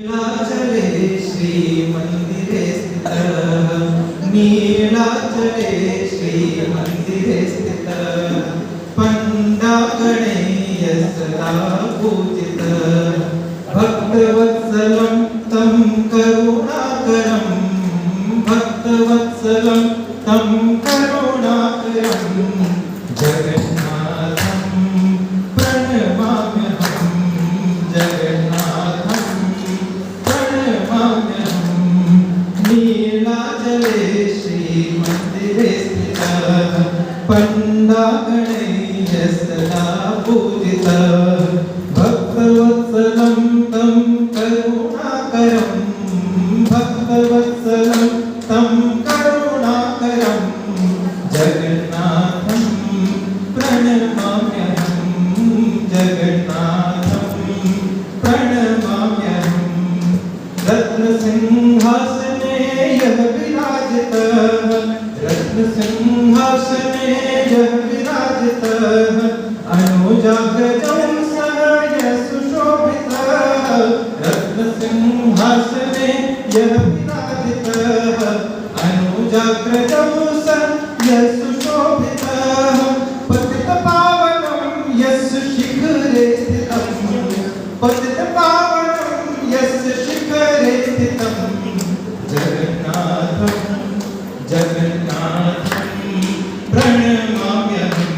नीलाचले श्रीमन्दिरे स्थितः नीलाचले श्रीमन्दिरे स्थितः पण्डागणे सदा पूजितः भक्तवत्सलं तं करुणाकरं भक्तवत्सलं तं करुणाकरं जगन्नाथं प्रणमाम्यहं जगन्नाथं प्रणमाम्यहं नीलाचले श्रीमन्दिरे स्थितः पण्डागणे सदा पूजितः भक्तवत्सलं तं करुणाकरं भक्तवत्सलं तं करुणाकरं जगन्नाथं प्रणमाम्यहं जगन्नाथं प्रणमाम्यहं रत्नसिंहासने यः विराजितः रत्नसिंहासने यः विराजितः अनुजाग्रजं सुशोभितः रत्नसिंहासने यः विराजितः अनुजाग्रजं सुशोभितः पतितपावनं यस्य शिखरे स्थितं पतितपावनं यस्य शिखरे स्थितं जगन्नाथं जगन्नाथं प्रणमाम्यहं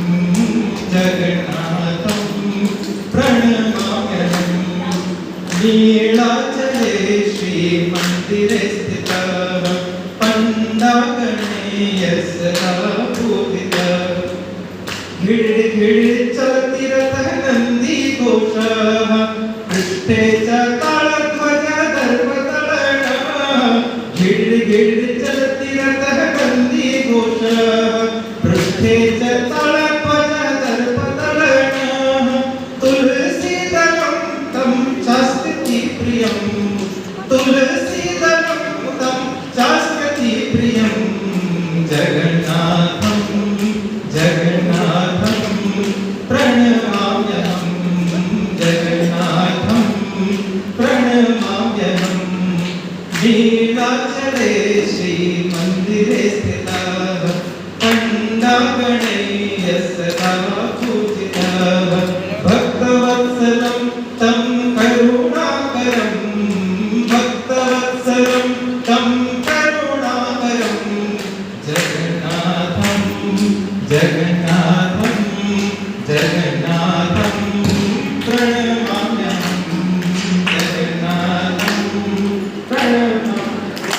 जगन्नाथं प्रणमाम्यहं नीलाचले श्रीमन्दिरे स्थितः पण्डागणे सदा पूजितः घिड घिड चलति रथः नन्दिघोषः पृष्ठे च तालध्वज दर्पदलनः घिड घिड चलति रथः नन्दिघोषः पृष्ठे च तालध्वज दर्पदलनः तुलसीदलं तं चास्ति प्रियं तुलसीदलं तं चास्ति प्रियं जगन्नाथं जगन्नाथं प्रणमाम्यहं जगन्नाथं प्रणमाम्यहं नीलाचले श्रीमन्दिरे स्थितः पण्डागणे